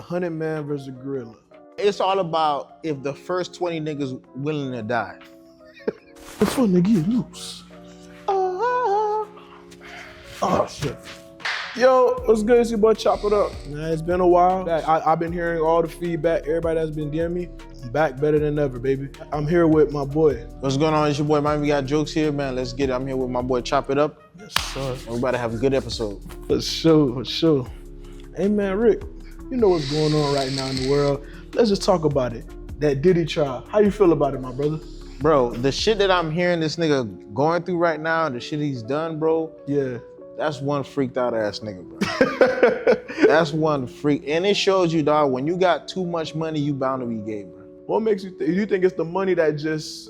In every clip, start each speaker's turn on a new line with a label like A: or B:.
A: 100-man versus a gorilla.
B: It's all about if the first 20 niggas willing to die.
A: It's fun to get loose. Oh shit. Yo, what's good? It's your boy Chop It Up. Man, it's been a while. I've been hearing all the feedback. Everybody that's been DMing me, I'm back better than ever, baby. I'm here with my boy.
B: What's going on? It's your boy Mike. We got jokes here, man. Let's get it. I'm here with my boy Chop It Up.
A: Yes, sir.
B: We're about to have a good episode.
A: For sure. Hey, man, Rick, you know what's going on right now in the world. Let's just talk about it. That Diddy trial. How you feel about it, my brother?
B: Bro, the shit that I'm hearing this nigga going through right now, the shit he's done, bro.
A: Yeah.
B: That's one freaked out ass nigga, bro. That's one freak. And it shows you, dog, when you got too much money, you bound to be gay, bro.
A: What makes you think? You think it's the money that just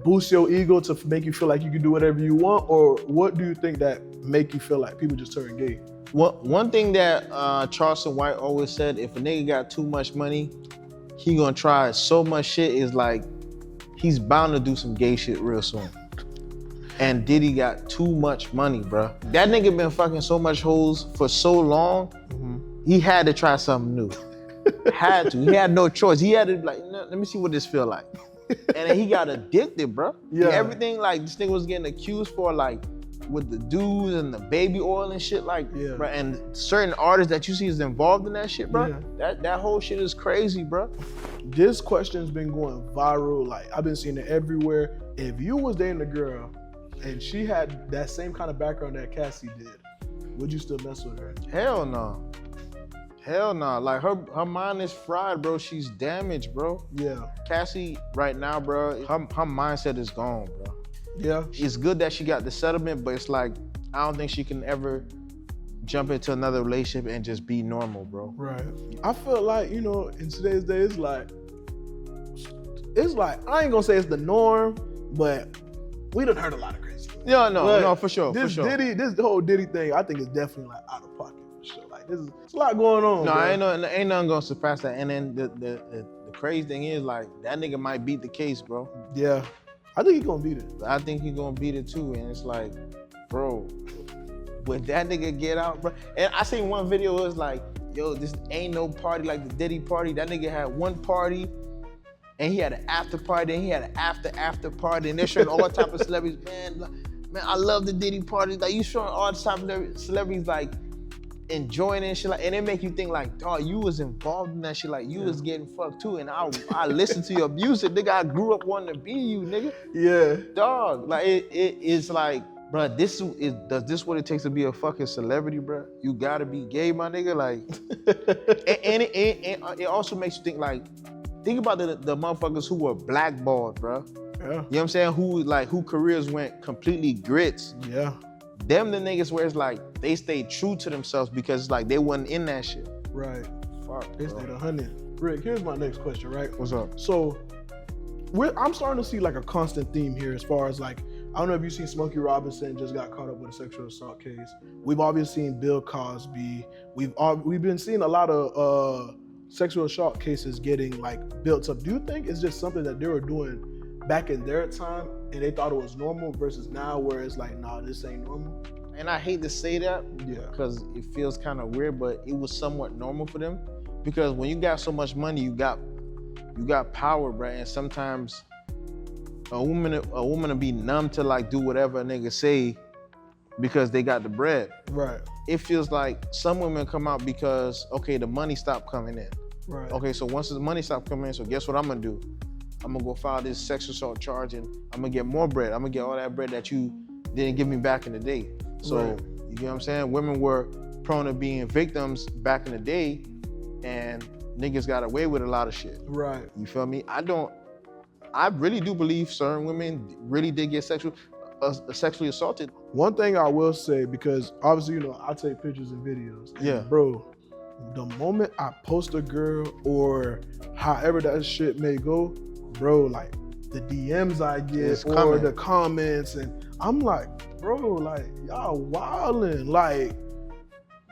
A: boosts your ego to make you feel like you can do whatever you want? Or what do you think that make you feel like people just turn gay?
B: One thing that Charleston White always said, if a nigga got too much money, he gonna try so much shit, is like, he's bound to do some gay shit real soon. And Diddy got too much money, bro. That nigga been fucking so much hoes for so long, he had to try something new. Had to. He had no choice. He had to be like, no, let me see what this feel like. And then he got addicted, bro.
A: Yeah.
B: Everything like this nigga was getting accused for, like with the dudes and the baby oil and shit, like,
A: yeah.
B: Bro, and certain artists that you see is involved in that shit, bro. Yeah. That whole shit is crazy, bro.
A: This question's been going viral. Like, I've been seeing it everywhere. If you was dating a girl and she had that same kind of background that Cassie did, would you still mess with her?
B: Hell no. Hell no. Like, her mind is fried, bro. She's damaged, bro.
A: Yeah.
B: Cassie, right now, bro, her mindset is gone, bro.
A: Yeah.
B: It's good that she got the settlement, but it's like, I don't think she can ever jump into another relationship and just be normal, bro.
A: Right. I feel like, you know, in today's day, it's like, I ain't gonna say it's the norm, but we done heard a lot of crazy stuff.
B: No, for sure.
A: This whole Diddy thing, I think is definitely like out of pocket for sure. Like, it's a lot going on.
B: No,
A: bro.
B: ain't nothing gonna surpass that. And then the crazy thing is, like, that nigga might beat the case, bro.
A: Yeah. I think he's gonna beat it.
B: I think he's gonna beat it too. And it's like, bro, when that nigga get out, bro. And I seen one video, it was like, yo, this ain't no party like the Diddy party. That nigga had one party, and he had an after party, and he had an after party, and they're showing all type of celebrities. Man, I love the Diddy party. Like, you showing all type of celebrities like enjoying it and shit, like, and it make you think like, dog, you was involved in that shit, like you was getting fucked too. And I listened to your music, nigga. I grew up wanting to be you, nigga. Yeah, dog. Like it's like, bro, does this what it takes to be a fucking celebrity, bro? You gotta be gay, my nigga. Like, and it also makes you think, like, think about the motherfuckers who were blackballed, bro. Yeah. You know what I'm saying? Who careers went completely grits. Yeah. Them the niggas where it's like they stayed true to themselves because it's like they wasn't in that shit.
A: Right.
B: Fuck,
A: they stayed 100. Rick, here's my next question, right?
B: What's up?
A: So, I'm starting to see like a constant theme here as far as like, I don't know if you've seen Smokey Robinson just got caught up with a sexual assault case. We've obviously seen Bill Cosby. We've been seeing a lot of sexual assault cases getting like built up. Do you think it's just something that they were doing back in their time and they thought it was normal versus now where it's like, nah, this ain't normal?
B: And I hate to say that, because it feels kind of weird, but it was somewhat normal for them, because when you got so much money, you got power, bro. And sometimes a woman will be numb to like do whatever a nigga say because they got the bread. Right. It feels like some women come out because, okay, the money stopped coming in. Right. Okay, so once the money stopped coming in, so guess what I'm gonna do? I'm gonna go file this sexual assault charge and I'm gonna get more bread. I'm gonna get all that bread that you didn't give me back in the day. So, right. You get what I'm saying? Women were prone to being victims back in the day, and niggas got away with a lot of shit. Right. You feel me? I really do believe certain women really did get sexually assaulted.
A: One thing I will say, because obviously, you know, I take pictures and videos. And yeah. Bro, the moment I post a girl or however that shit may go, bro, like the DMs I get or the comments, and I'm like, bro, like, y'all wildin'. Like,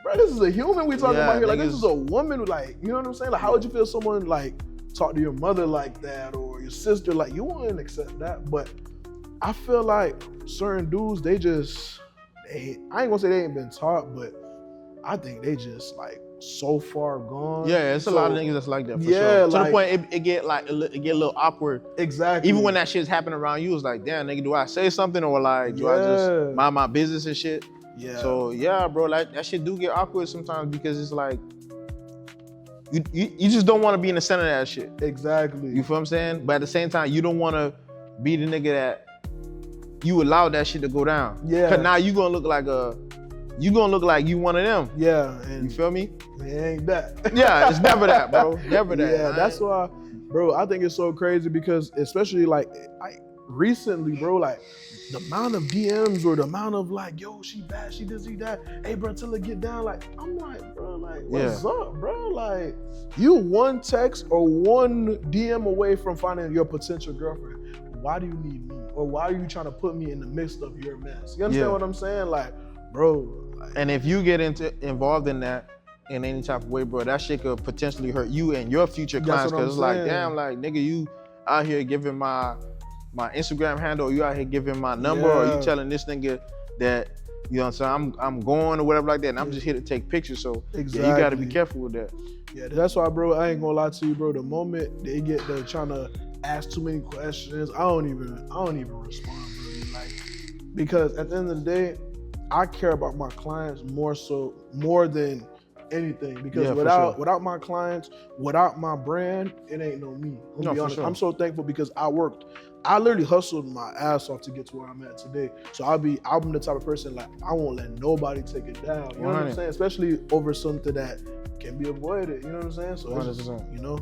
A: bro, this is a human we talking about here. Like, this is a woman. Like, you know what I'm saying? Like, how would you feel someone like talk to your mother like that or your sister? Like, you wouldn't accept that. But I feel like certain dudes, I ain't gonna say they ain't been taught, but I think they just like so far gone.
B: Yeah, it's a lot of niggas that's like that for
A: yeah,
B: sure. To the point it get a little awkward.
A: Exactly.
B: Even when that shit's happening around you, it's like, damn, nigga, do I say something or like do I just mind my business and shit?
A: Yeah.
B: So yeah, bro, like that shit do get awkward sometimes because it's like you just don't want to be in the center of that shit.
A: Exactly.
B: You feel what I'm saying? But at the same time, you don't want to be the nigga that you allow that shit to go down.
A: Yeah.
B: Cause now you gonna look like you one of them.
A: Yeah. And
B: you feel me?
A: It ain't that.
B: Yeah, it's never that, bro. Never that.
A: Yeah, that's why, bro, I think it's so crazy because especially like recently, bro, like the amount of DMs or the amount of like, yo, she bad, she this, she that. Hey, bro, tell her get down. Like, I'm like, bro, like, what's up, bro? Like, you one text or one DM away from finding your potential girlfriend. Why do you need me? Or why are you trying to put me in the midst of your mess? You understand what I'm saying? Like, bro. Like,
B: and if you get involved in that in any type of way, bro, that shit could potentially hurt you and your future clients. Cause it's like, damn, like, nigga, you out here giving my Instagram handle, or you out here giving my number, or you telling this nigga that, you know what I'm saying, I'm going or whatever like that, and I'm just here to take pictures. So yeah, you gotta be careful with that.
A: Yeah, that's why, bro, I ain't gonna lie to you, bro. The moment they get there trying to ask too many questions, I don't even respond, bro. Like, because at the end of the day, I care about my clients more than anything. Because without my clients, without my brand, it ain't no me. I'll be honest. Sure. I'm so thankful because I literally hustled my ass off to get to where I'm at today. So I'm the type of person, like, I won't let nobody take it down. You know what I'm saying? Especially over something that can be avoided. You know what I'm saying? So
B: 100%.
A: You know.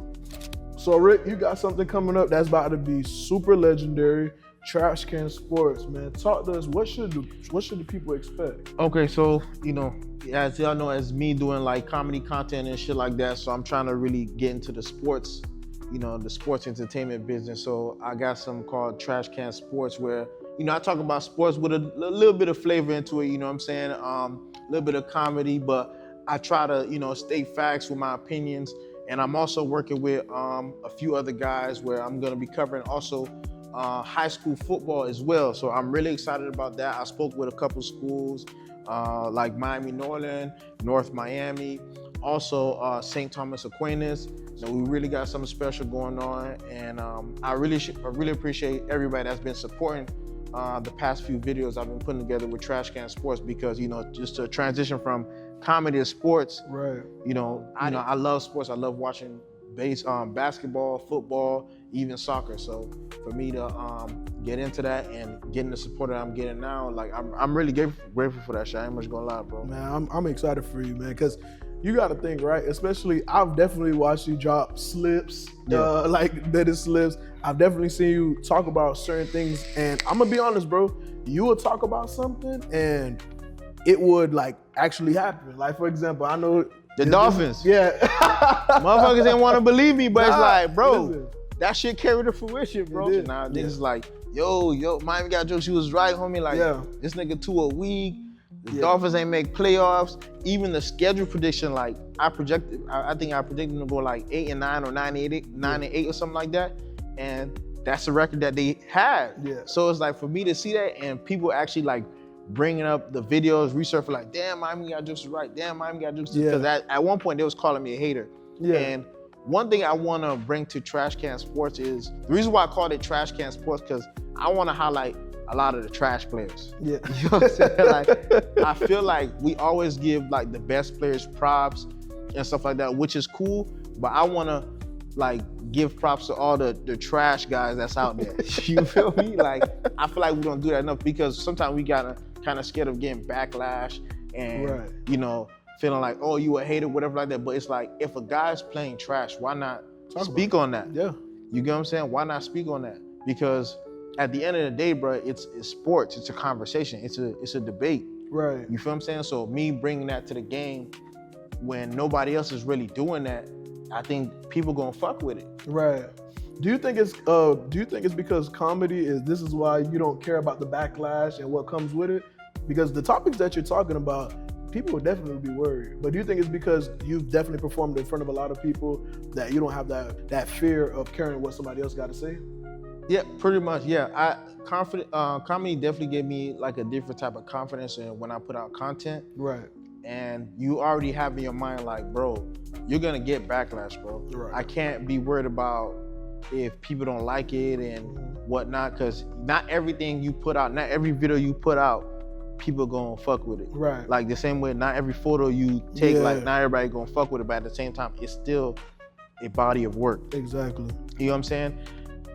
A: So Rick, you got something coming up that's about to be super legendary. Trash Can Sports, man. Talk to us. What should the people expect?
B: Okay, so you know, as y'all know, as me doing like comedy content and shit like that, so I'm trying to really get into the sports, you know, the sports entertainment business. So I got something called Trash Can Sports, where, you know, I talk about sports with a little bit of flavor into it. You know what I'm saying? A little bit of comedy, but I try to, you know, state facts with my opinions. And I'm also working with a few other guys where I'm gonna be covering also high school football as well. So I'm really excited about that. I spoke with a couple schools like Miami Norland, North Miami, also St. Thomas Aquinas. So we really got something special going on. And I really appreciate everybody that's been supporting the past few videos I've been putting together with Trash Can Sports, because, you know, just to transition from comedy to sports,
A: right?
B: You know, I love sports. I love watching basketball, football, even soccer. So for me to get into that and getting the support that I'm getting now, like I'm really grateful for that shit. I ain't much gonna lie, bro.
A: Man, I'm excited for you, man, because you got to think, right? Especially, I've definitely watched you drop slips, like Diddy slips. I've definitely seen you talk about certain things, and I'm gonna be honest, bro. You would talk about something and it would like actually happen. Like, for example, I know
B: the Dolphins. Motherfuckers didn't want to believe me, but it's like, bro, that shit carried to fruition, bro. Now niggas like, yo, Miami got jokes. She was right, homie. Like, this nigga Tua weak. The Dolphins ain't make playoffs. Even the schedule prediction, like I think I predicted them to go like 8-9 or 9-8 or something like that. And that's the record that they had. Yeah. So it's like, for me to see that and people actually like bringing up the videos, resurfacing like, damn, Miami got jokes right. Damn, Miami got jokes. Because at one point they was calling me a hater. Yeah. And one thing I want to bring to Trash Can Sports is, the reason why I called it Trash Can Sports, because I want to highlight a lot of the trash players. Yeah. You know what I'm saying? Like, I feel like we always give like the best players props and stuff like that, which is cool, but I want to like give props to all the trash guys that's out there. You feel me? Like, I feel like we don't do that enough, because sometimes we gotta kind of scared of getting backlash and you know, feeling like, oh, you a hater, whatever like that. But it's like, if a guy's playing trash, why not speak on that? Yeah. You get what I'm saying? Why not speak on that? Because at the end of the day, bro, it's sports. It's a conversation. It's a debate. Right. You feel what I'm saying? So me bringing that to the game when nobody else is really doing that, I think people gonna fuck with it. Right. Do you think it's because comedy this is why you don't care about the backlash and what comes with it? Because the topics that you're talking about, people would definitely be worried. But do you think it's because you've definitely performed in front of a lot of people that you don't have that fear of caring what somebody else got to say? Yeah, pretty much. Yeah, comedy definitely gave me like a different type of confidence when I put out content. Right. and you already have in your mind like, bro, you're gonna get backlash, bro.
A: Right.
B: I can't be worried about if people don't like it and whatnot, because not everything you put out, not every video you put out, people gonna fuck with it.
A: Right.
B: Like the same way, not every photo you take, like not everybody gonna fuck with it, but at the same time, it's still a body of work.
A: Exactly.
B: You know what I'm saying?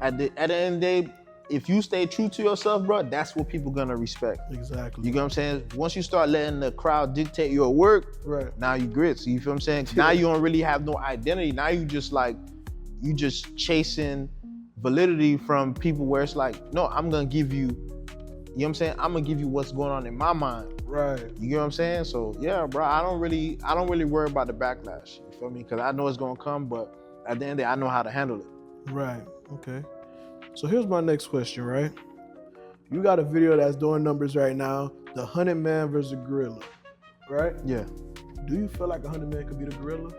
B: At the end of the day, if you stay true to yourself, bro, that's what people gonna respect.
A: Exactly.
B: You know what I'm saying? Once you start letting the crowd dictate your work,
A: right,
B: now you grits. You feel what I'm saying? Now you don't really have no identity. Now you just chasing validity from people where it's like, no, I'm gonna give you, you know what I'm saying? I'm gonna give you what's going on in my mind.
A: Right.
B: You know what I'm saying? So yeah, bro, I don't really worry about the backlash. You feel me? Because I know it's gonna come, but at the end of the day, I know how to handle it.
A: Right. Okay. So here's my next question, right? You got a video that's doing numbers right now, the 100 Man versus Gorilla, right?
B: Yeah.
A: Do you feel like 100 Man could beat a Gorilla?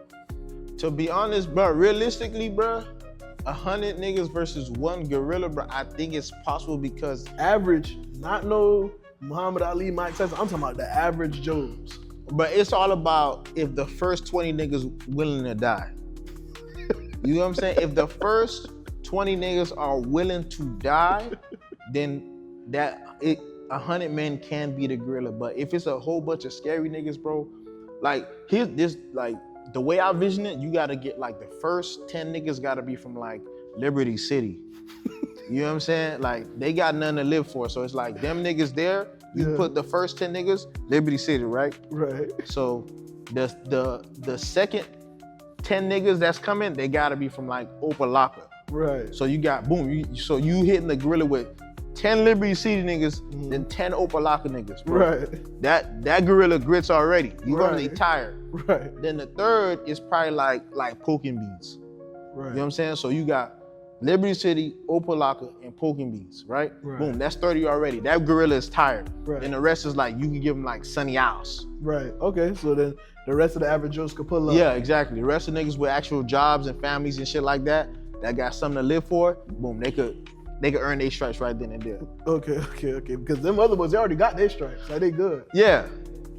B: To be honest, bro, realistically, bro, 100 niggas versus one gorilla, bro, I think it's possible because
A: average, not no Muhammad Ali, Mike Tyson. I'm talking about the average Joes.
B: But it's all about if the first 20 niggas willing to die. You know what I'm saying? If the first 20 niggas are willing to die, then 100 men can beat a gorilla. But if it's a whole bunch of scary niggas, bro, like here's this, like the way I vision it, you gotta get like the first 10 niggas gotta be from like Liberty City. You know what I'm saying? Like they got nothing to live for. So it's like them niggas there, you put the first 10 niggas, Liberty City, right?
A: Right.
B: So the second 10 niggas that's coming, they gotta be from like Opalaka.
A: Right.
B: So you got boom. So you hitting the gorilla with 10 Liberty City niggas, then 10 Opalaka niggas. Bro.
A: Right.
B: That gorilla grits already. You gonna be tired.
A: Right.
B: Then the third is probably like poking beans.
A: Right.
B: You know what I'm saying? So you got Liberty City, Opalaka, and poking beans, right? Boom. That's 30 already. That gorilla is tired.
A: Right.
B: And the rest is like you can give them like Sunny House.
A: Right. Okay. So then the rest of the average Joes could pull up.
B: Yeah, exactly. The rest of niggas with actual jobs and families and shit like that got something to live for, boom, they could earn their stripes right then and there.
A: Okay. Because them other ones, they already got their stripes. Like they good.
B: Yeah.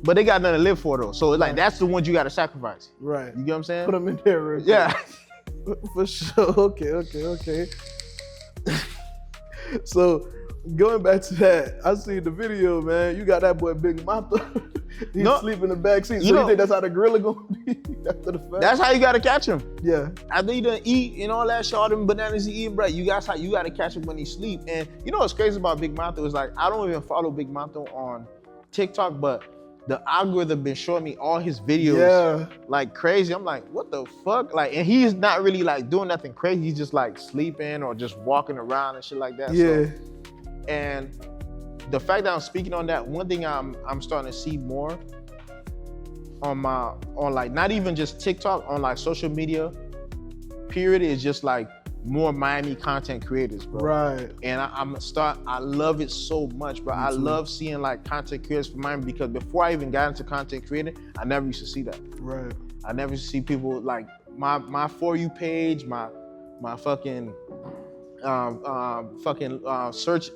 B: But they got nothing to live for though. So it's like that's the ones you gotta sacrifice.
A: Right.
B: You get what I'm saying?
A: Put them in there real quick.
B: Yeah.
A: For sure. Okay. So going back to that, I see the video, man. You got that boy Big Mata. He's sleeping in the back seat. So you think that's how the gorilla gonna be after the fact?
B: That's how you gotta catch him.
A: Yeah.
B: After you done eat and all that shit, all them bananas he eat, bro, you gotta catch him when he sleep. And you know what's crazy about Big Mata is like I don't even follow Big Mata on TikTok, but the algorithm been showing me all his videos like crazy. I'm like, what the fuck? Like, and he's not really like doing nothing crazy. He's just like sleeping or just walking around and shit like that.
A: Yeah.
B: So, and the fact that I'm speaking on that, one thing I'm starting to see more on like not even just TikTok, on like social media, period, is just like more Miami content creators, bro.
A: Right.
B: And I love it so much, bro. I love seeing like content creators from Miami because before I even got into content creating, I never used to see that.
A: Right.
B: I never used to see people like my For You page, my fucking search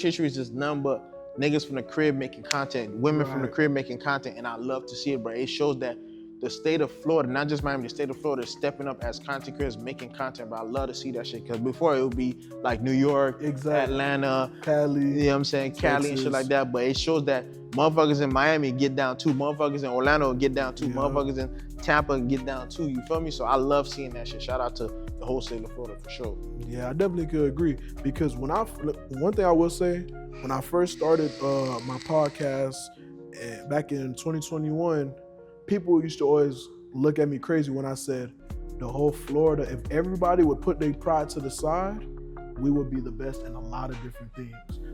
B: history is just none but niggas from the crib making content, women from the crib making content, and I love to see it, bro. It shows that the state of Florida, not just Miami, the state of Florida is stepping up as content creators making content, but I love to see that shit because before it would be like New York, Atlanta,
A: Cali,
B: you know what I'm saying, Cali and shit like that, but it shows that motherfuckers in Miami get down too, motherfuckers in Orlando get down too, motherfuckers in Tampa get down too, you feel me? So I love seeing that shit. Shout out to the whole state of Florida for sure.
A: Yeah, I definitely could agree because one thing I will say, when I first started my podcast back in 2021, people used to always look at me crazy when I said the whole Florida, if everybody would put their pride to the side, we would be the best in a lot of different things.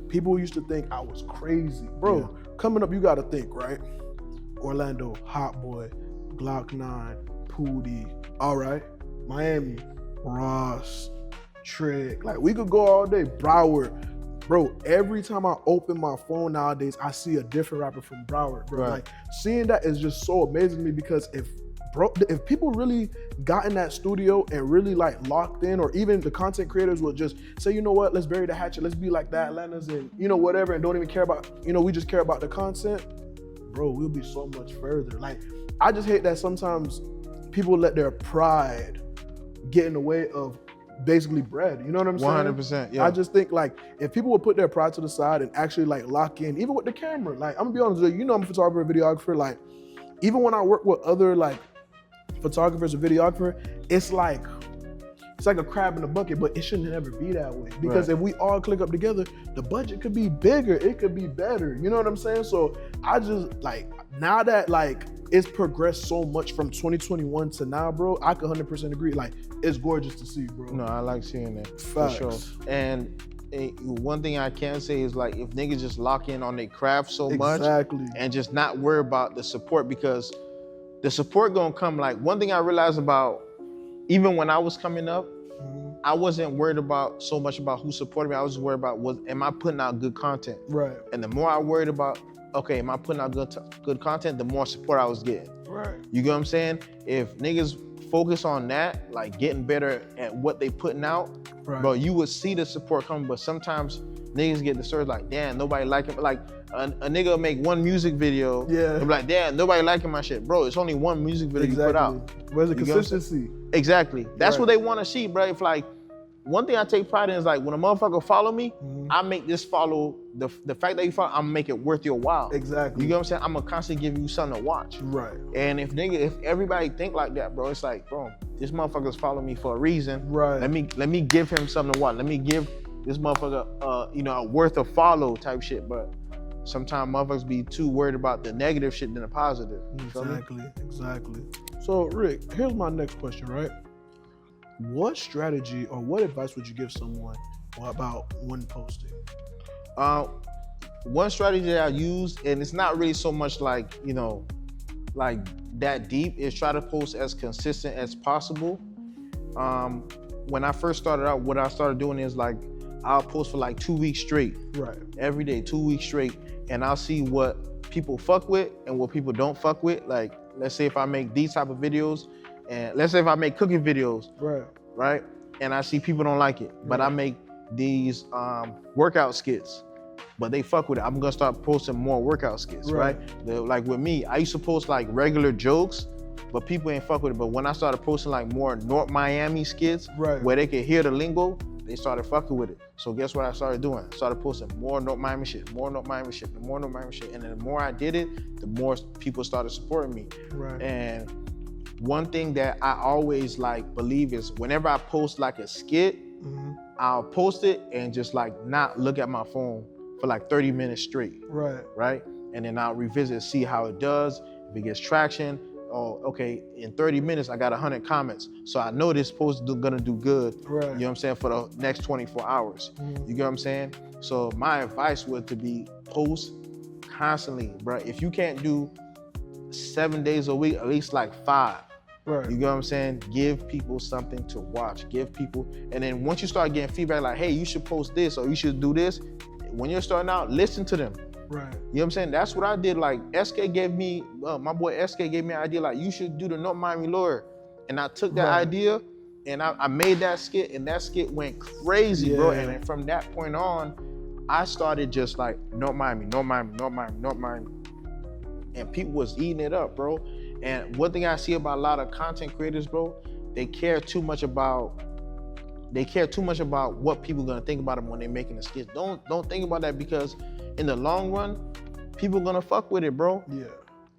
A: People used to think I was crazy. Bro, coming up, you got to think, right? Orlando, Hot Boy, Glock 9, Pootie, all right? Miami, Ross, Trick. Like, we could go all day. Broward. Bro, every time I open my phone nowadays, I see a different rapper from Broward, bro. Like, seeing that is just so amazing to me because if people really got in that studio and really like locked in, or even the content creators would just say, you know what, let's bury the hatchet, let's be like the Atlantas and, you know, whatever, and don't even care about, you know, we just care about the content, bro, we'll be so much further. Like, I just hate that sometimes people let their pride get in the way of basically bread. You know what I'm saying?
B: 100%. Yeah.
A: I just think like if people would put their pride to the side and actually like lock in, even with the camera. Like, I'm gonna be honest with you, I'm a photographer, videographer. Like, even when I work with other like photographers or videographer, it's like a crab in a bucket, but it shouldn't ever be that way. Because if we all click up together, the budget could be bigger, it could be better. You know what I'm saying? So I just like, now that like it's progressed so much from 2021 to now, bro, I could 100% agree. Like, it's gorgeous to see, bro.
B: No, I like seeing that.
A: Facts.
B: For sure. And one thing I can say is like, if niggas just lock in on their craft so much and just not worry about the support, because the support gonna come. Like, one thing I realized about, even when I was coming up, I wasn't worried about so much about who supported me. I was worried about, am I putting out good content?
A: Right.
B: And the more I worried about, okay, am I putting out good content, the more support I was getting.
A: Right.
B: You get what I'm saying? If niggas focus on that, like getting better at what they putting out, bro, you would see the support coming. But sometimes niggas get discouraged, like, damn, nobody like it. Like, a nigga make one music video, and be like, damn, nobody liking my shit. Bro, it's only one music video you put out.
A: Where's the consistency?
B: Exactly. That's what they want to see, bro. If like, one thing I take pride in is like, when a motherfucker follow me, I make this follow, the fact that you follow, I'm gonna make it worth your while.
A: Exactly.
B: You get what I'm saying? I'm gonna constantly give you something to watch.
A: Right.
B: And if everybody think like that, bro, it's like, bro, this motherfucker's follow me for a reason.
A: Right.
B: Let me give him something to watch. Let me give this motherfucker, a worth a follow type shit. But sometimes motherfuckers be too worried about the negative shit than the positive.
A: Exactly. So Rick, here's my next question, right? What strategy or what advice would you give someone about when posting?
B: One strategy that I use, and it's not really so much like, like that deep, is try to post as consistent as possible. When I first started out, what I started doing is like, I'll post for like 2 weeks straight. Right. Every day, 2 weeks straight. And I'll see what people fuck with and what people don't fuck with. Like, let's say if I make these type of videos, and let's say if I make cooking videos, right? And I see people don't like it, but I make these workout skits, but they fuck with it. I'm gonna start posting more workout skits, right? Like with me, I used to post like regular jokes, but people ain't fuck with it. But when I started posting like more North Miami skits, where they could hear the lingo, they started fucking with it. So guess what I started doing? I started posting more North Miami shit, more North Miami shit, more North Miami shit. And then the more I did it, the more people started supporting me. Right. And one thing that I always like believe is whenever I post like a skit, I'll post it and just like not look at my phone for like 30 minutes straight. Right. And then I'll revisit, see how it does, if it gets traction. Oh, okay, in 30 minutes, I got 100 comments. So I know this post is gonna do good, you know what I'm saying, for the next 24 hours. You get what I'm saying? So my advice would to be post constantly, bro. If you can't do 7 days a week, at least like 5. You get what I'm saying? Give people something to watch, give people, and then once you start getting feedback like, hey, you should post this or you should do this, when you're starting out, listen to them. You know what I'm saying? That's what I did. Like SK gave me, my boy SK gave me an idea like, you should do the North Miami lawyer. And I took that idea and I made that skit, and that skit went crazy, bro. And then from that point on, I started just like North Miami. And people was eating it up, bro. And one thing I see about a lot of content creators, bro, they care too much about what people gonna think about them when they're making the skits. Don't think about that, because in the long run, people gonna fuck with it, bro.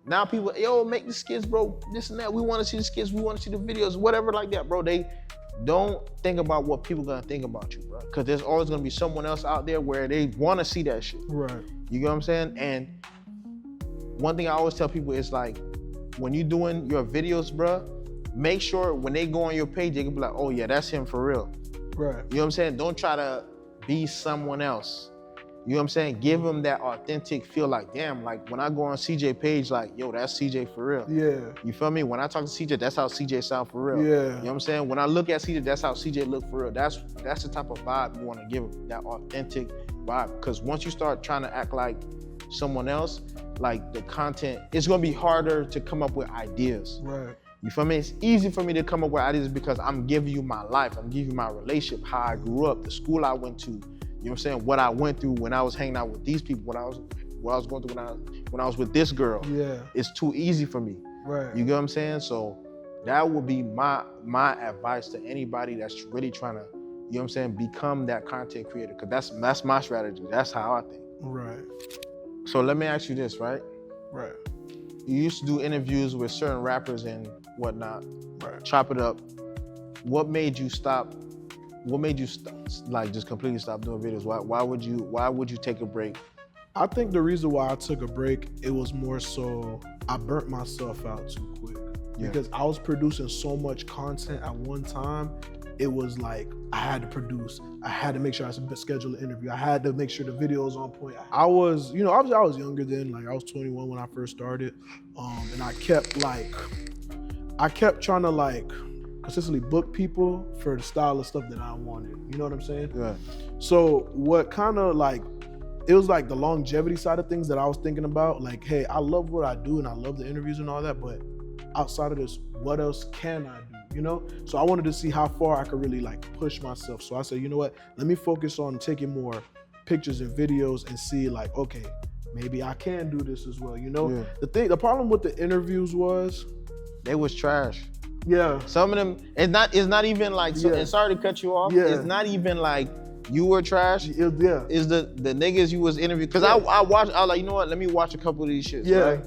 B: Now people, yo, make the skits, bro, this and that. We wanna see the skits, we wanna see the videos, whatever like that, bro. They don't think about what people gonna think about you, bro. Cause there's always gonna be someone else out there where they wanna see that shit. You get what I'm saying? And one thing I always tell people is like, when you doing your videos, bro, make sure when they go on your page, they can be like, oh yeah, that's him for real. You know what I'm saying? Don't try to be someone else. You know what I'm saying? Give them that authentic feel, like, damn, like when I go on CJ page, like, yo, that's CJ for real. You feel me? When I talk to CJ, that's how CJ sound for real. You know what I'm saying? When I look at CJ, that's how CJ look for real. That's the type of vibe you want to give them, that authentic vibe. Because once you start trying to act like someone else, like the content, it's gonna be harder to come up with ideas. You feel me? It's easy for me to come up with ideas because I'm giving you my life. I'm giving you my relationship, how I grew up, the school I went to. You know what I'm saying? What I went through when I was hanging out with these people, when I was what I was going through when I was with this girl.
A: Yeah.
B: It's too easy for me.
A: Right.
B: You get what I'm saying? So that would be my advice to anybody that's really trying to, you know what I'm saying, become that content creator. Cause that's my strategy. That's how I think.
A: Right.
B: So let me ask you this, right?
A: Right.
B: You used to do interviews with certain rappers and whatnot.
A: Right.
B: Chop it up. What made you stop? Like just completely stop doing videos? Why would you take a break?
A: I think the reason why I took a break, it was more so I burnt myself out too quick.
B: Yeah.
A: Because I was producing so much content at one time. It was like I had to produce. I had to make sure I schedule an interview. I had to make sure the video was on point. I was, obviously I was younger then. Like I was 21 when I first started, and I kept trying to like consistently book people for the style of stuff that I wanted. You know what I'm saying?
B: Yeah.
A: So what kind of like, it was like the longevity side of things that I was thinking about. Like, hey, I love what I do and I love the interviews and all that, but outside of this, what else can I do? So I wanted to see how far I could really like push myself. So I said, you know what, let me focus on taking more pictures and videos and see like, okay, maybe I can do this as well.
B: Yeah.
A: The problem with the interviews was
B: they was trash.
A: Yeah.
B: Some of them, it's not even like, and sorry to cut you off, it's not even like you were trash.
A: Yeah.
B: It's the niggas you was interviewing. Cause I was like, you know what, let me watch a couple of these shits, right?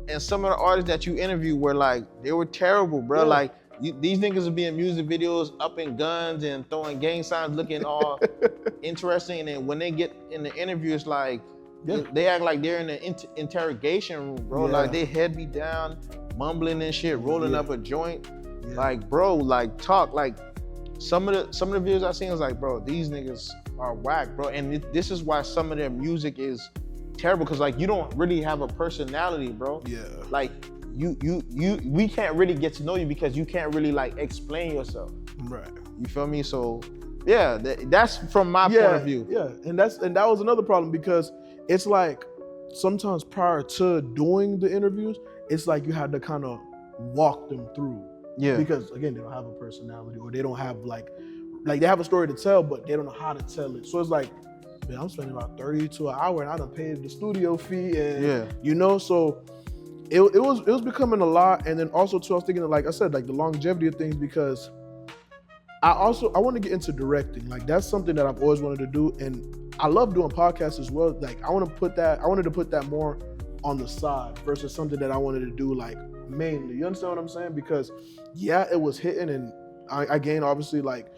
B: And some of the artists that you interviewed were like, they were terrible, bro.
A: Yeah.
B: Like, these niggas are being music videos, up in guns and throwing gang signs, looking all interesting. And then when they get in the interview, it's like, they act like they're in an interrogation room, bro.
A: Yeah.
B: Like, they head me down, mumbling and shit, rolling up a joint.
A: Yeah.
B: Like, bro, like, talk. Like, some of the videos I seen was like, bro, these niggas are whack, bro. And this is why some of their music is terrible, because like, you don't really have a personality, bro.
A: Yeah.
B: Like, we can't really get to know you because you can't really like explain yourself.
A: Right.
B: You feel me? So yeah, that's from my point of view.
A: Yeah, and that was another problem, because it's like sometimes prior to doing the interviews, it's like you had to kind of walk them through.
B: Yeah.
A: Because again, they don't have a personality, or they don't have like they have a story to tell, but they don't know how to tell it. So it's like, man, I'm spending about 30 to an hour and I done paid the studio fee and so it was becoming a lot. And then also too, I was thinking of, like I said, like the longevity of things, because I want to get into directing. Like that's something that I've always wanted to do, and I love doing podcasts as well. Like I wanted to put that more on the side versus something that I wanted to do like mainly. You understand what I'm saying? Because it was hitting, and I gained obviously like,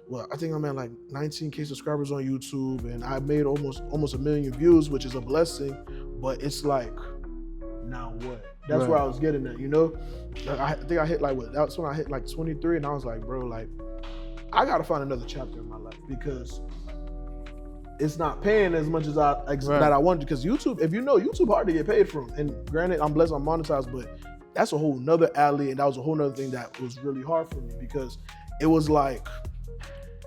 A: well, I think I'm at like 19K subscribers on YouTube, and I made almost 1 million views, which is a blessing. But it's like, now what? That's where I was getting at, Like, I think I hit like that's when I hit like 23, and I was like, bro, like I gotta find another chapter in my life, because it's not paying as much as that I wanted. Because YouTube, if you know, YouTube hard to get paid from. And granted, I'm blessed, I'm monetized, but that's a whole nother alley, and that was a whole nother thing that was really hard for me, because it was like,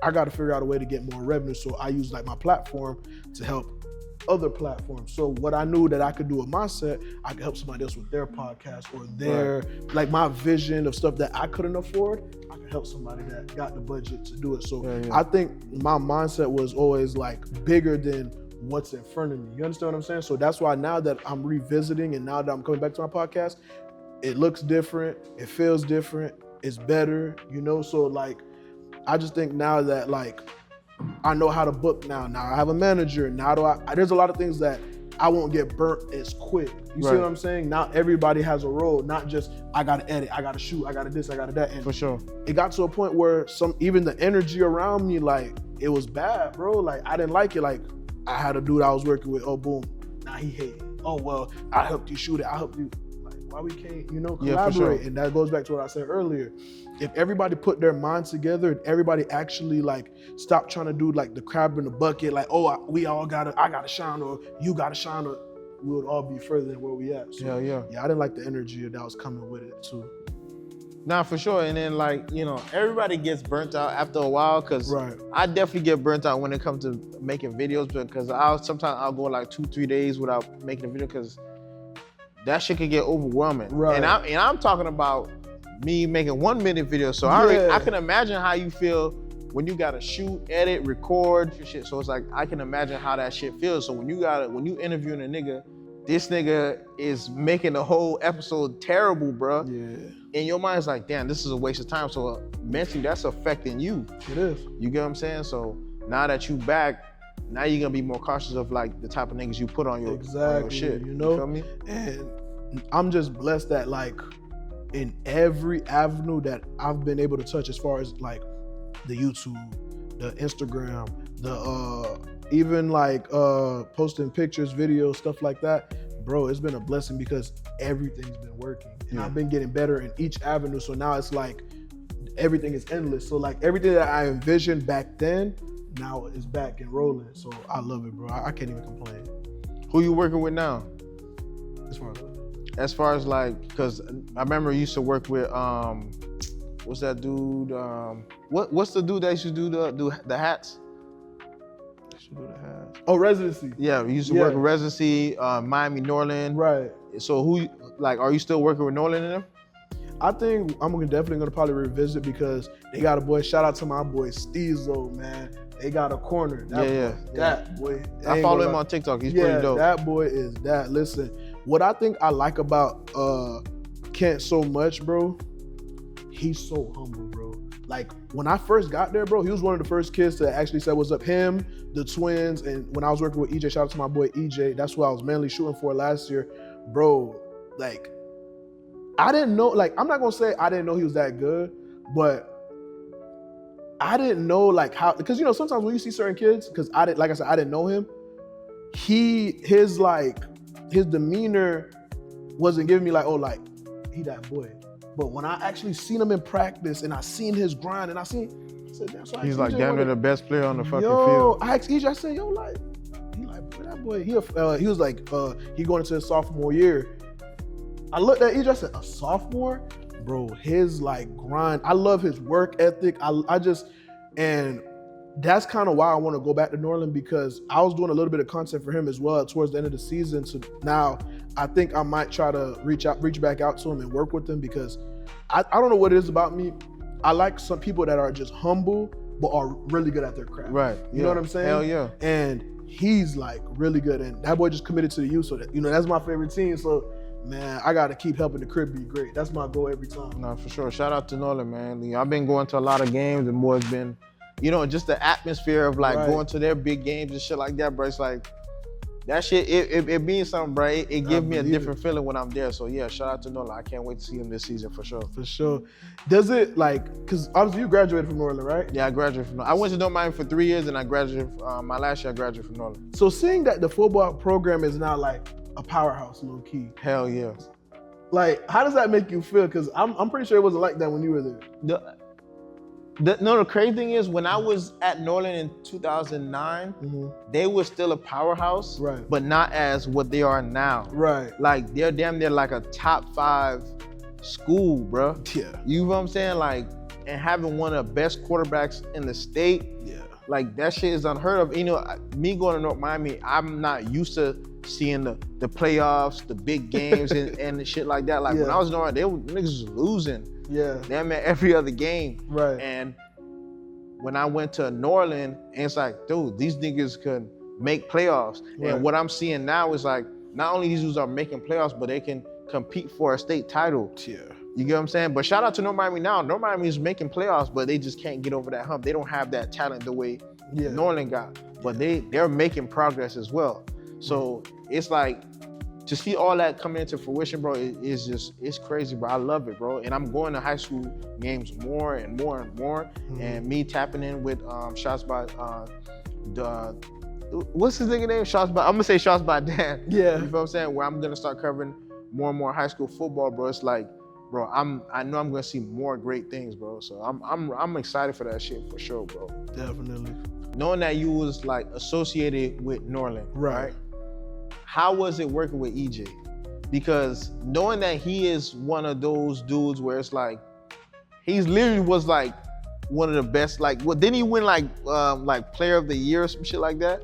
A: I got to figure out a way to get more revenue. So I use like my platform to help other platforms. So what I knew that I could do with my set, I could help somebody else with their podcast or their, like my vision of stuff that I couldn't afford, I could help somebody that got the budget to do it. So I think my mindset was always like bigger than what's in front of me. You understand what I'm saying? So that's why now that I'm revisiting and now that I'm coming back to my podcast, it looks different, it feels different, it's better, So like, I just think now that like, I know how to book now. Now I have a manager. Now there's a lot of things that I won't get burnt as quick. You see what I'm saying? Now everybody has a role, not just I gotta edit, I gotta shoot, I gotta this, I gotta that. And
B: for sure,
A: it got to a point where even the energy around me, like it was bad, bro. Like I didn't like it. Like I had a dude I was working with. Oh boom, now he hated. Oh well, I helped you shoot it. I helped you. Like why we can't, collaborate? Yeah, for sure. And that goes back to what I said earlier. If everybody put their minds together and everybody actually like stop trying to do like the crab in the bucket, like, oh, I gotta shine, or you gotta shine, or we would all be further than where we at. So, yeah, I didn't like the energy that was coming with it too.
B: Nah, for sure. And then like, everybody gets burnt out after a while, because I definitely get burnt out when it comes to making videos, because sometimes I'll go like 2-3 days without making a video, because that shit can get overwhelming. Right. And I'm talking about me making 1 minute video. So I can imagine how you feel when you gotta shoot, edit, record your shit. So it's like, I can imagine how that shit feels. So when you interviewing a nigga this nigga is making the whole episode terrible, bro.
A: Yeah.
B: In your mind, it's like, damn, this is a waste of time. So mentally, that's affecting you.
A: It is.
B: You get what I'm saying? So now that you back, now you're gonna be more cautious of like the type of niggas you put on your, on your shit.
A: You know?
B: You feel me?
A: And I'm just blessed that like in every avenue that I've been able to touch, as far as like the YouTube, the Instagram, the even like posting pictures, videos, stuff like that, bro, it's been a blessing because everything's been working. And I've been getting better in each avenue. So now it's like everything is endless. So like everything that I envisioned back then, now is back and rolling. So I love it, bro. I can't even complain.
B: Who you working with now?
A: As far as
B: like, because I remember you used to work with, what's that dude? What's the dude that used to do the hats?
A: Oh, Residency.
B: Yeah, we used to work with Residency, Miami, Norland.
A: Right.
B: So who, like, are you still working with Norland and them?
A: I think I'm definitely gonna probably revisit because they got a boy. Shout out to my boy Steezo, man. They got a corner. That boy.
B: I follow him on TikTok. He's pretty dope.
A: That boy is that. Listen, what I think I like about Kent so much, bro, he's so humble, bro. Like when I first got there, bro, he was one of the first kids to actually say what's up. Him, the twins, and when I was working with EJ, shout out to my boy EJ. That's who I was mainly shooting for last year, bro. Like I didn't know. Like I'm not gonna say I didn't know he was that good, but I didn't know like how, because you know sometimes when you see certain kids, because I didn't know him. His demeanor wasn't giving me like, oh, like he that boy. But when I actually seen him in practice and I seen his grind and I said, damn, so
B: he's like damn near the best player on the fucking
A: field.
B: field.
A: I asked EJ, I said, yo, like, boy, that boy, he was like, he going into his sophomore year. I looked at EJ, I said, a sophomore? Bro, his like grind, I love his work ethic. And that's kind of why I want to go back to Norland, because I was doing a little bit of content for him as well towards the end of the season. So now I think I might try to reach back out to him and work with him, because I don't know what it is about me. I like some people that are just humble, but are really good at their craft.
B: Right.
A: You know what I'm saying?
B: Hell yeah.
A: And he's like really good. And that boy just committed to the youth. So that, you know, that's my favorite team. So man, I gotta keep helping the crib be great. That's my goal every time.
B: No, for sure. Shout out to Norland, man. I've been going to a lot of games, and more has been, you know, just the atmosphere of like going to their big games and shit like that, bro. It's like that shit. It means something, bro. It gives me a different feeling when I'm there. So yeah, shout out to Norland. I can't wait to see him this season for sure.
A: For sure. Does it like, because obviously you graduated from Norland, right?
B: Yeah, I graduated from Norland. I went to North Miami for 3 years, and I graduated. My last year, I graduated from Norland.
A: So seeing that the football program is now like a powerhouse, low key.
B: Hell yeah.
A: Like, how does that make you feel? Because I'm pretty sure it wasn't like that when you were there.
B: The crazy thing is, when I was at Norland in 2009, they were still a powerhouse,
A: right?
B: But not as what they are now.
A: Right.
B: Like, they're damn near like a top 5 school, bro.
A: Yeah.
B: You know what I'm saying? Like, and having one of the best quarterbacks in the state, like that shit is unheard of. You know, me going to North Miami, I'm not used to seeing the playoffs, the big games, and shit like that. Like when I was in North Miami, niggas was losing.
A: Yeah.
B: Damn at every other game.
A: Right.
B: And when I went to Norland, and it's like, dude, these niggas could make playoffs. Right. And what I'm seeing now is like, not only these dudes are making playoffs, but they can compete for a state title.
A: Yeah.
B: You get what I'm saying? But shout out to North Miami now. North Miami is making playoffs, but they just can't get over that hump. They don't have that talent the way Norland got. But they're making progress as well. So it's like, to see all that coming into fruition, bro, it's crazy, bro. I love it, bro. And I'm going to high school games more and more and more. And me tapping in with shots by what's his nigga name? I'm gonna say shots by Dan.
A: Yeah.
B: You know what I'm saying? Where I'm gonna start covering more and more high school football, bro. It's like, bro, I know I'm gonna see more great things, bro. So I'm excited for that shit for sure, bro.
A: Definitely.
B: Knowing that you was like associated with Norland, right? How was it working with EJ? Because knowing that he is one of those dudes where it's like, he's literally was like one of the best, like, what, didn't he win like player of the year or some shit like that?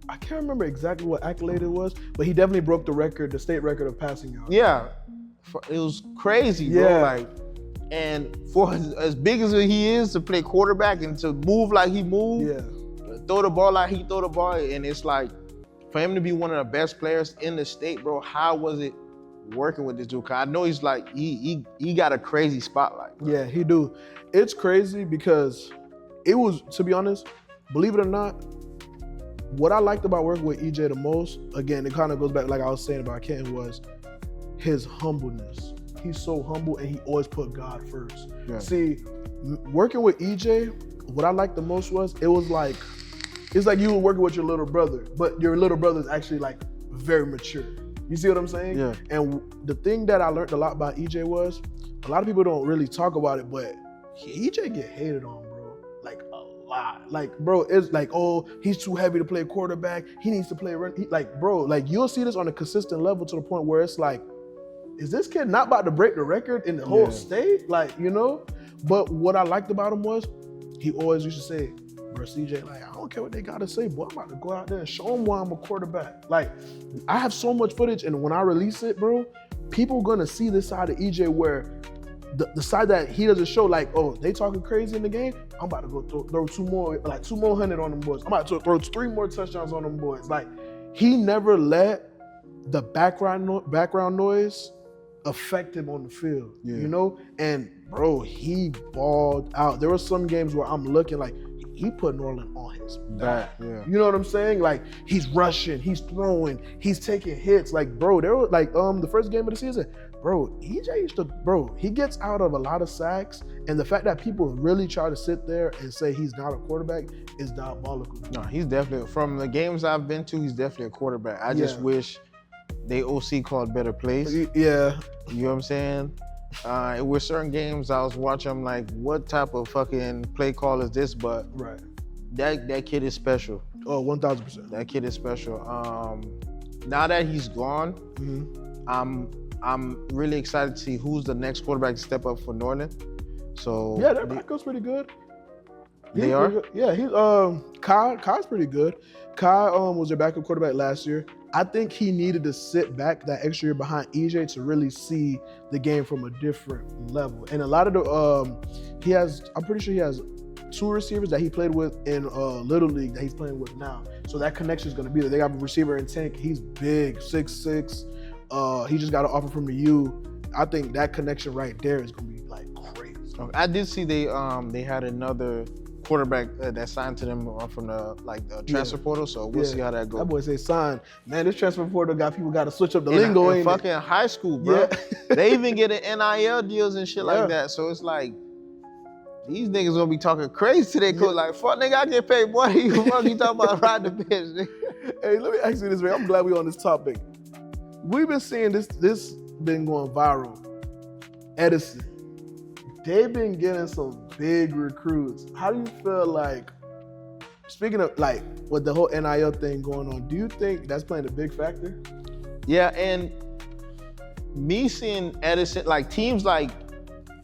A: I can't remember exactly what accolade it was, but he definitely broke the record, the state record of passing yards.
B: Yeah, it was crazy, bro. Like, and for as big as he is to play quarterback and to move like he moved, throw the ball like he throw the ball, and it's like, for him to be one of the best players in the state, bro, how was it working with this dude? Cause I know he's like, he got a crazy spotlight. Bro.
A: Yeah, he do. It's crazy because it was, to be honest, believe it or not, what I liked about working with EJ the most, again, it kind of goes back like I was saying about Kenton, was his humbleness. He's so humble and he always put God first. Yeah. See, working with EJ, what I liked the most was, it's like you were working with your little brother, but your little brother is actually like very mature. You see what I'm saying?
B: Yeah.
A: And the thing that I learned a lot about EJ was, a lot of people don't really talk about it, but EJ get hated on, bro. Like a lot. Like, bro, it's like, oh, he's too heavy to play quarterback. He needs to play run. Like, bro, like you'll see this on a consistent level to the point where it's like, is this kid not about to break the record in the whole state? Like, you know? But what I liked about him was, he always used to say, bro, CJ, like, I don't care what they gotta say, boy, I'm about to go out there and show them why I'm a quarterback. Like, I have so much footage, and when I release it, bro, people gonna see this side of EJ where the side that he doesn't show, like, oh, they talking crazy in the game, I'm about to go throw 200 on them boys. I'm about to throw 3 more touchdowns on them boys. Like, he never let the background noise affect him on the field, you know? And bro, he balled out. There were some games where I'm looking like, he put Norland on his back. You know what I'm saying? Like, he's rushing, he's throwing, he's taking hits. Like, bro, there was like the first game of the season, bro, EJ used to, bro, he gets out of a lot of sacks, and the fact that people really try to sit there and say he's not a quarterback is diabolical.
B: No, he's definitely, from the games I've been to, he's definitely a quarterback. I just wish they OC called better plays.
A: Yeah.
B: You know what I'm saying? With certain games I was watching, I'm like, what type of fucking play call is this? But that kid is special.
A: Oh, 1,000%.
B: That kid is special. Now that he's gone, I'm really excited to see who's the next quarterback to step up for Norland. So
A: yeah, their backup's pretty good.
B: They are?
A: Good. Yeah, Kai's pretty good. Kai was their backup quarterback last year. I think he needed to sit back that extra year behind EJ to really see the game from a different level. And a lot of the I'm pretty sure he has 2 receivers that he played with in Little League that he's playing with now. So that connection is going to be there. They got a receiver in Tank. He's big, 6'6". He just got an offer from the U. I think that connection right there is going to be like crazy.
B: I did see they had another quarterback that signed to them from the transfer portal, so we'll see how that goes.
A: That boy say sign. Man, this transfer portal got to switch up the lingo.
B: In fucking high school, bro. Yeah. They even get an NIL deals and shit like that. So it's like, these niggas gonna be talking crazy to their coach. Like, fuck nigga, I get paid more than you. Fuck you talking about riding the bench, nigga.
A: Hey, let me ask you this, man. I'm glad we on this topic. We've been seeing this been going viral. Edison. They've been getting some big recruits. How do you feel like, speaking of like with the whole NIL thing going on, do you think that's playing a big factor?
B: Yeah, and me seeing Edison, like teams like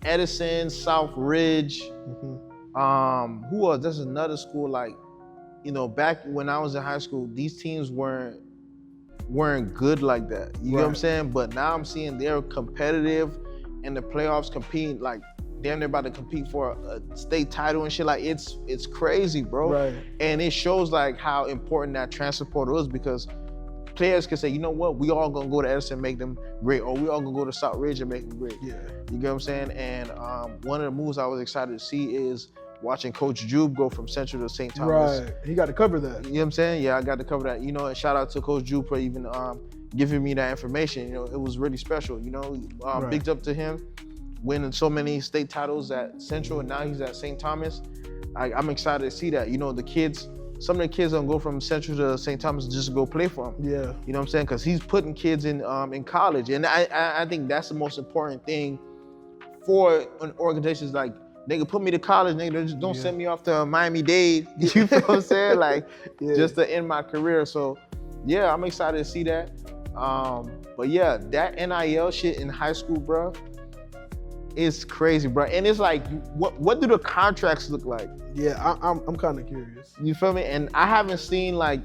B: Edison, South Ridge, who else? There's another school, like, you know, back when I was in high school, these teams weren't good like that. You know what I'm saying? But now I'm seeing they're competitive in the playoffs, competing like damn near about to compete for a state title and shit. Like it's crazy, bro.
A: Right.
B: And it shows like how important that transfer portal is, because players can say, you know what, we all gonna go to Edison and make them great, or we all gonna go to South Ridge and make them great.
A: Yeah.
B: You get what I'm saying? And one of the moves I was excited to see is watching Coach Jube go from Central to St. Thomas.
A: Right. He got to cover that.
B: You know what I'm saying? Yeah, I got to cover that. You know, and shout out to Coach Jube for even giving me that information. You know, it was really special. You know, big up to him, winning so many state titles at Central, and now he's at St. Thomas. I'm excited to see that. You know, some of the kids don't go from Central to St. Thomas just to go play for him.
A: Yeah.
B: You know what I'm saying? Because he's putting kids in college, and I think that's the most important thing for an organization. Like, nigga, put me to college, nigga. Just don't send me off to Miami-Dade. You feel what I'm saying? Like, just to end my career. So, yeah, I'm excited to see that. But yeah, that NIL shit in high school, bro, is crazy, bro. And it's like, what do the contracts look like?
A: Yeah, I'm kind of curious.
B: You feel me? And I haven't seen like,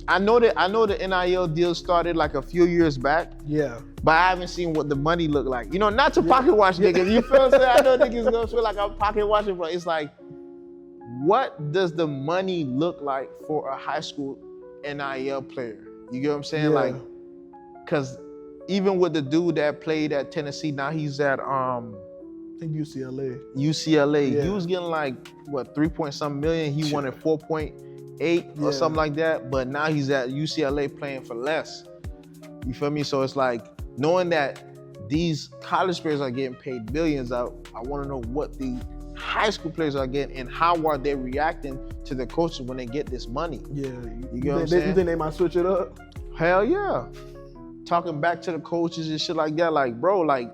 B: I know the NIL deal started like a few years back.
A: Yeah.
B: But I haven't seen what the money look like. You know, not to pocket watch niggas. You feel what I'm saying? I know niggas gonna feel like I'm pocket watching, but it's like, what does the money look like for a high school NIL player? You get what I'm saying? Like, cause even with the dude that played at Tennessee, now he's at
A: I think UCLA.
B: UCLA.
A: Yeah.
B: He was getting like what 3 point some million. He wanted 4.8 or something like that. But now he's at UCLA playing for less. You feel me? So it's like knowing that these college players are getting paid millions. I want to know what the high school players are getting and how are they reacting to their coaches when they get this money.
A: Yeah,
B: you get what I'm saying?
A: You think they might switch it up?
B: Hell yeah. Talking back to the coaches and shit like that, like bro, like,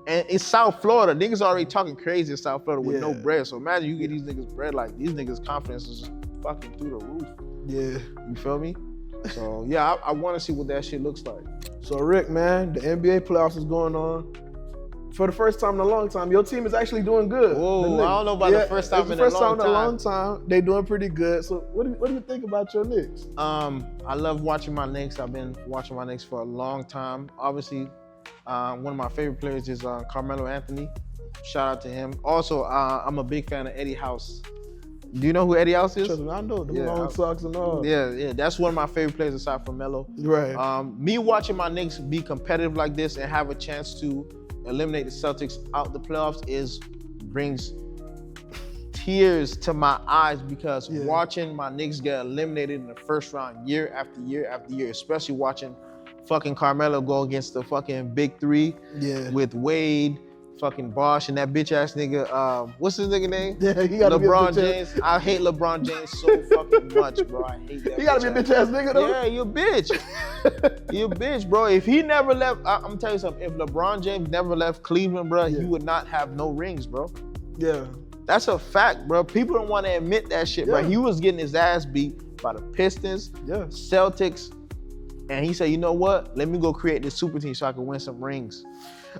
B: and it's South Florida. Niggas already talking crazy in South Florida with no bread. So imagine you get these niggas bread, like these niggas' confidence is just fucking through the roof.
A: Yeah.
B: You feel me? So yeah, I want to see what that shit looks like.
A: So Rick, man, the NBA playoffs is going on. For the first time in a long time, your team is actually doing good.
B: Whoa, I don't know about the first time in a long time.
A: They doing pretty good. So what do you think about your Knicks?
B: I love watching my Knicks. I've been watching my Knicks for a long time. Obviously, one of my favorite players is Carmelo Anthony. Shout out to him. Also, I'm a big fan of Eddie House. Do you know who Eddie House is?
A: I know, the long socks and all.
B: Yeah, that's one of my favorite players aside from Melo.
A: Right.
B: Me watching my Knicks be competitive like this and have a chance to eliminate the Celtics out the playoffs brings tears to my eyes because watching my Knicks get eliminated in the first round year after year after year, especially watching fucking Carmelo go against the fucking big three with Wade, fucking Bosh, and that bitch ass nigga, what's his nigga name?
A: Yeah, he gotta
B: LeBron James. I hate LeBron James so fucking much, bro. I hate that.
A: He gotta be a bitch ass nigga though.
B: Yeah, you a bitch. You a bitch, bro. If he never left, I'm telling you something. If LeBron James never left Cleveland, bro, he would not have no rings, bro.
A: Yeah.
B: That's a fact, bro. People don't want to admit that shit, bro. He was getting his ass beat by the Pistons, Celtics, and he said, you know what? Let me go create this super team so I can win some rings.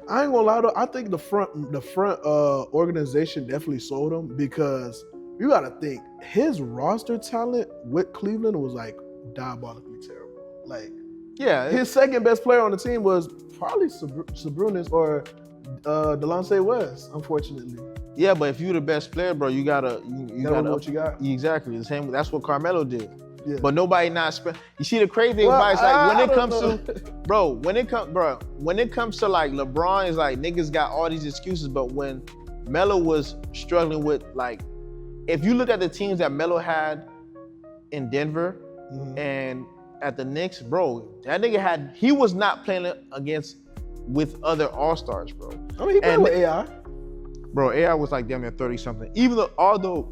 A: I ain't gonna lie though, I think the front organization definitely sold him because you gotta think his roster talent with Cleveland was like diabolically terrible. Like, his second best player on the team was probably Sabonis or Delonte West, unfortunately.
B: Yeah, but if you're the best player, bro, you gotta
A: know what you got.
B: Exactly the same. That's what Carmelo did.
A: Yeah.
B: But nobody you see the crazy thing about it's like when it comes to like LeBron, is like niggas got all these excuses, but when Melo was struggling with, like, if you look at the teams that Melo had in Denver and at the Knicks, bro, that nigga he was not playing with other all-stars, bro.
A: I mean, he played with AI.
B: Bro, AI was like damn near 30 something. Although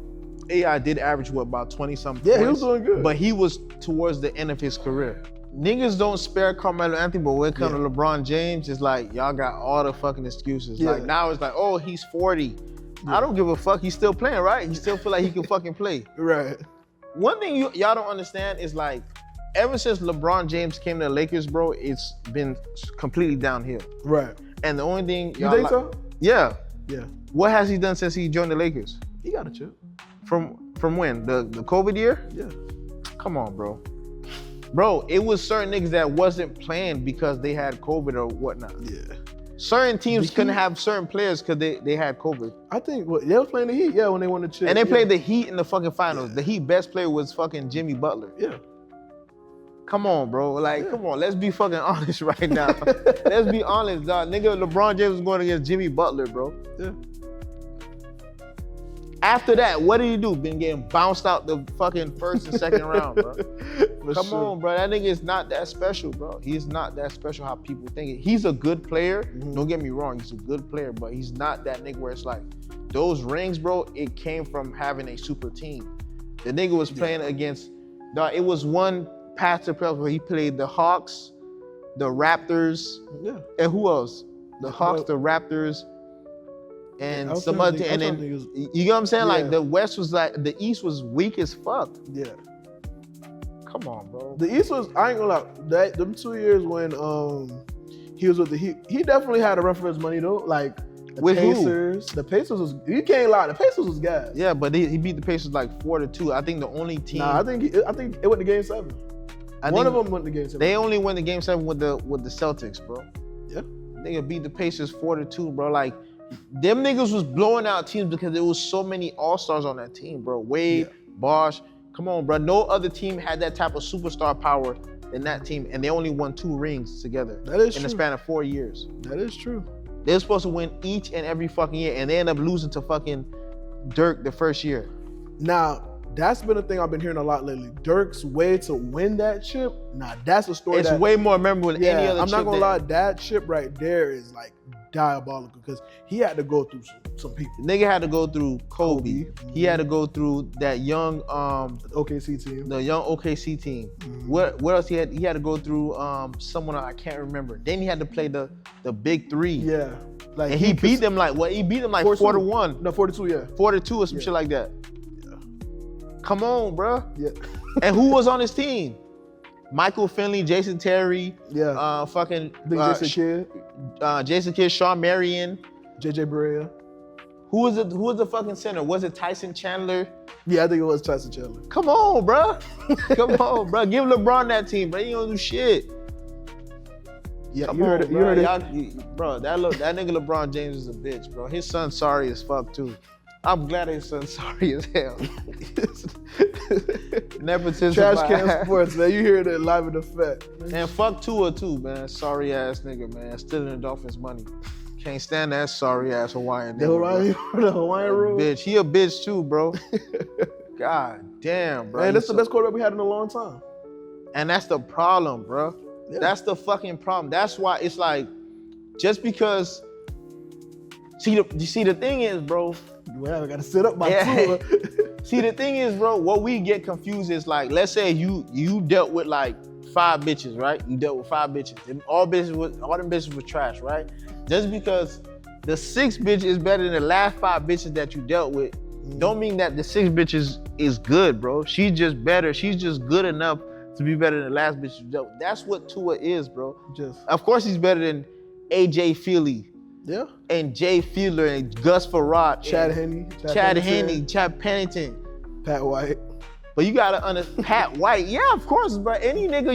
B: AI did average about 20 something points.
A: He was doing good.
B: But he was towards the end of his career. Niggas don't spare Carmelo Anthony, but when it comes to LeBron James, it's like y'all got all the fucking excuses. Like now it's like, oh, he's 40. I don't give a fuck. He's still playing, right? He still feel like he can fucking play.
A: Right.
B: One thing y'all don't understand is like, ever since LeBron James came to the Lakers, bro, it's been completely downhill.
A: Right.
B: And the only thing
A: you think so?
B: Yeah.
A: Yeah.
B: What has he done since he joined the Lakers?
A: He got a chip.
B: From when? The COVID year?
A: Yeah.
B: Come on, bro. Bro, it was certain niggas that wasn't playing because they had COVID or whatnot.
A: Yeah.
B: Certain teams couldn't have certain players because they had COVID.
A: I think they was playing the Heat, when they won the chip.
B: And they played the Heat in the fucking finals. Yeah. The Heat best player was fucking Jimmy Butler.
A: Yeah.
B: Come on, bro. Like, come on. Let's be fucking honest right now. Let's be honest, dog. Nigga, LeBron James was going against Jimmy Butler, bro.
A: Yeah.
B: After that, what did he do? Been getting bounced out the fucking first and second round, bro. Come on, bro. That nigga is not that special, bro. He's not that special how people think it. He's a good player. Don't get me wrong. He's a good player, but he's not that nigga where it's like, those rings, bro, it came from having a super team. The nigga was playing against, dog, it was one path to playoffs where he played the Hawks, the Raptors, and who else? The Hawks, the Raptors, and some other team. And then, you know what I'm saying? Like, the West was like, the East was weak as fuck.
A: Yeah.
B: Come on, bro.
A: The East was, I ain't gonna lie, them 2 years when he was with the Heat, he definitely had a run for his money though. Like,
B: with
A: Pacers.
B: Who?
A: The Pacers was, you can't lie, the Pacers was gas.
B: Yeah, but he beat the Pacers like 4-2. I think the only team.
A: Nah, I think it went to Game 7. One of them went to Game 7.
B: They only went to Game 7 with the Celtics, bro.
A: Yeah.
B: Nigga beat the Pacers 4-2, bro. Like, them niggas was blowing out teams because there was so many all-stars on that team, bro. Wade, Bosh. Come on, bro. No other team had that type of superstar power than that team, and they only won 2 rings together.
A: That is
B: in
A: true.
B: the span of 4 years.
A: That is true.
B: They're supposed to win each and every fucking year, and they end up losing to fucking Dirk the first year.
A: Now, that's been a thing I've been hearing a lot lately. Dirk's way to win that chip, that's a story
B: It's way more memorable than any other
A: I'm
B: chip.
A: not gonna lie, that chip right there is like diabolical because he had to go through some people.
B: Nigga had to go through Kobe. He had to go through that young
A: OKC team.
B: the young OKC team. What else he had? He had to go through someone I can't remember. Then he had to play the big 3.
A: Yeah. Like
B: And he beat them like what? He beat them like 4-1.
A: No, 42, yeah.
B: 4-2 or some shit like that.
A: Yeah.
B: Come on, bro.
A: Yeah.
B: And who was on his team? Michael Finley, Jason Terry,
A: Jason Kidd,
B: Jason Kidd, Shawn Marion,
A: JJ Barea.
B: Who was the fucking center? Was it Tyson Chandler?
A: Yeah, I think it was Tyson Chandler.
B: Come on, bro. Come on, bro. Give LeBron that team, bro. He don't do shit.
A: Yeah,
B: Come
A: you heard
B: on,
A: it. You heard it.
B: Bro, that nigga LeBron James is a bitch, bro. His son's sorry as fuck too. I'm glad his son's sorry as hell. Nepotism.
A: Trash can sports, man. You hear it live in effect.
B: And fuck Tua too, man. Sorry ass nigga, man. Stealing the Dolphins' money. Can't stand that sorry ass Hawaiian nigga.
A: The Hawaiian rule.
B: Bitch, he a bitch too, bro. God damn, bro.
A: Man, that's the best quarterback we had in a long time.
B: And that's the problem, bro. Yeah. That's the fucking problem. That's why it's like, just because. See, the thing is, bro.
A: Well, I gotta sit up my Tua.
B: See, the thing is, bro. What we get confused is like, let's say you dealt with like 5 bitches, right? You dealt with 5 bitches, and all them bitches were trash, right? Just because the 6th bitch is better than the last 5 bitches that you dealt with, don't mean that the 6th bitch is good, bro. She's just better. She's just good enough to be better than the last bitch you dealt with. That's what Tua is, bro. Of course, he's better than AJ Feely.
A: Yeah.
B: And Jay Fiedler and Gus Farad.
A: Chad Henne,
B: Chad Pennington.
A: Pat White.
B: But you gotta understand, Pat White, yeah, of course, bro. Any nigga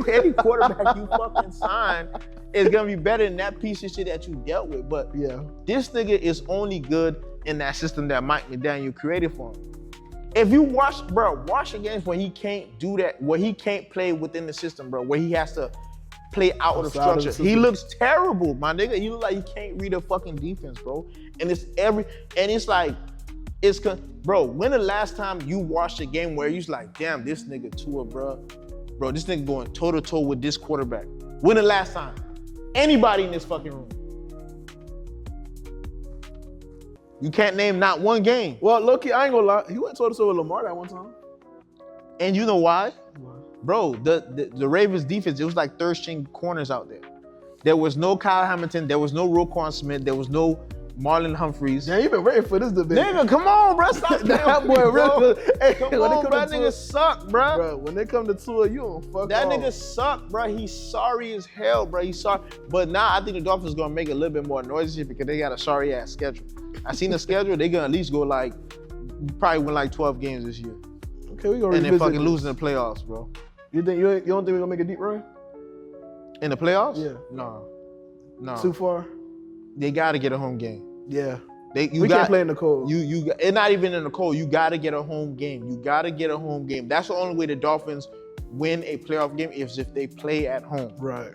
B: any quarterback you fucking sign is gonna be better than that piece of shit that you dealt with. But
A: yeah,
B: this nigga is only good in that system that Mike McDaniel created for him. If you watch the games where he can't do that, where he can't play within the system, bro, where he has to play out of structure. He looks terrible, my nigga. He look like he can't read a fucking defense, bro. And bro, when the last time you watched a game where you're like, damn, this nigga Tua, bro, this nigga going toe to toe with this quarterback? When the last time? Anybody in this fucking room? You can't name not one game.
A: Well, low-key, I ain't gonna lie. He went toe to toe with Lamar that one time.
B: And you know why? Bro, the Ravens defense, it was like 3rd string corners out there. There was no Kyle Hamilton, there was no Roquan Smith, there was no Marlon Humphreys.
A: Yeah, you been waiting for this debate.
B: Nigga, come on, bro. Stop
A: that boy, bro. Hey,
B: come on, bro. That nigga suck, bro.
A: Bro, when they come to Tua, you don't fuck
B: that
A: off.
B: Nigga suck, bro. He's sorry as hell, bro. He's sorry. But now I think the Dolphins gonna make a little bit more noise because they got a sorry ass schedule. I seen the schedule. They gonna at least go like, probably win like 12 games this year.
A: Okay, we gonna
B: and then fucking losing the playoffs, bro.
A: You don't think we're gonna make a deep run?
B: In the playoffs?
A: Yeah.
B: No.
A: Too far?
B: They gotta get a home game.
A: Yeah.
B: We
A: can't play in the cold.
B: It's not even in the cold. You gotta get a home game. You gotta get a home game. That's the only way the Dolphins win a playoff game is if they play at home.
A: Right.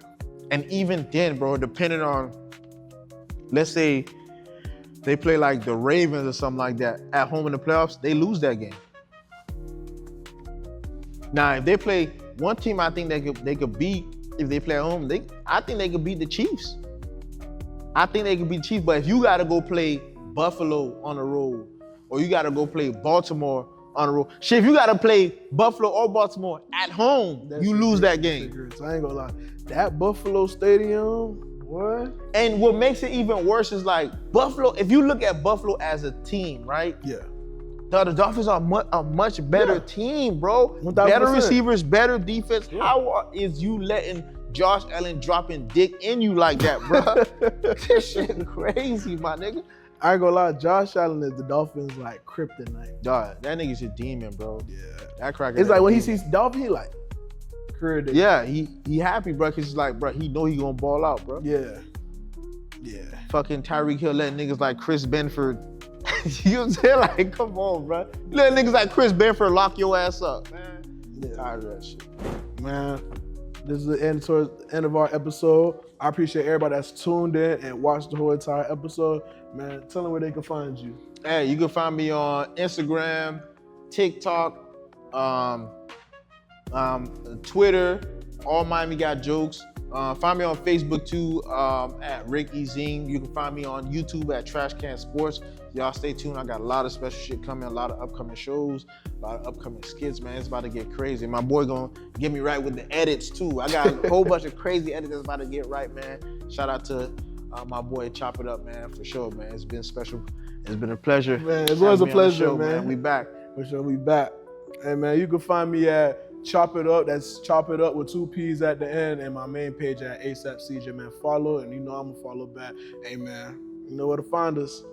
B: And even then, bro, depending on, let's say they play like the Ravens or something like that at home in the playoffs, they lose that game. Now, if they play one team, I think they could beat. If they play at home, I think they could beat the Chiefs. I think they could beat the Chiefs. But if you gotta go play Buffalo on the road, or you gotta go play Baltimore on the road, shit, if you gotta play Buffalo or Baltimore at home, you lose that game.
A: So I ain't gonna lie, that Buffalo Stadium, what?
B: And what makes it even worse is like Buffalo. If you look at Buffalo as a team, right?
A: Yeah.
B: The Dolphins are a much better team, bro.
A: 1,000%.
B: Better receivers, better defense. Yeah. How is you letting Josh Allen dropping dick in you like that, bro? This shit crazy, my nigga.
A: I ain't gonna lie, Josh Allen is the Dolphins like kryptonite.
B: Dog, that nigga's a demon, bro.
A: Yeah.
B: That cracker.
A: It's like when he sees Dolphin, he like career day.
B: Yeah, he happy, bro, cause he's like, bro, he know he gonna ball out, bro.
A: Yeah. Yeah.
B: Fucking Tyreek Hill letting niggas like Chris Benford. You know what I'm saying? Like, come on, bro. You let niggas like Chris Benford lock your ass up, man.
A: Yeah.
B: Tired of that shit.
A: Man, This is the end towards the end of our episode. I appreciate everybody that's tuned in and watched the whole entire episode. Man, tell them where they can find you.
B: Hey, you can find me on Instagram, TikTok, Twitter, All Miami Got Jokes. Find me on Facebook too, at Rick Ezine. You can find me on YouTube at Trash Can Sports. Y'all stay tuned. I got a lot of special shit coming, a lot of upcoming shows, a lot of upcoming skits, man. It's about to get crazy. My boy gonna get me right with the edits too. I got a whole bunch of crazy edits that's about to get right, man. Shout out to my boy Chop It Up, man, for sure, man. It's been special. It's been a pleasure.
A: Man, it was a pleasure,
B: show,
A: man.
B: We back.
A: For sure, we back. Hey, man, you can find me at Chop It Up. That's Chop It Up with 2 P's at the end, and my main page at ASAP CJ, man. Follow, and you know I'm gonna follow back. Hey, man, you know where to find us.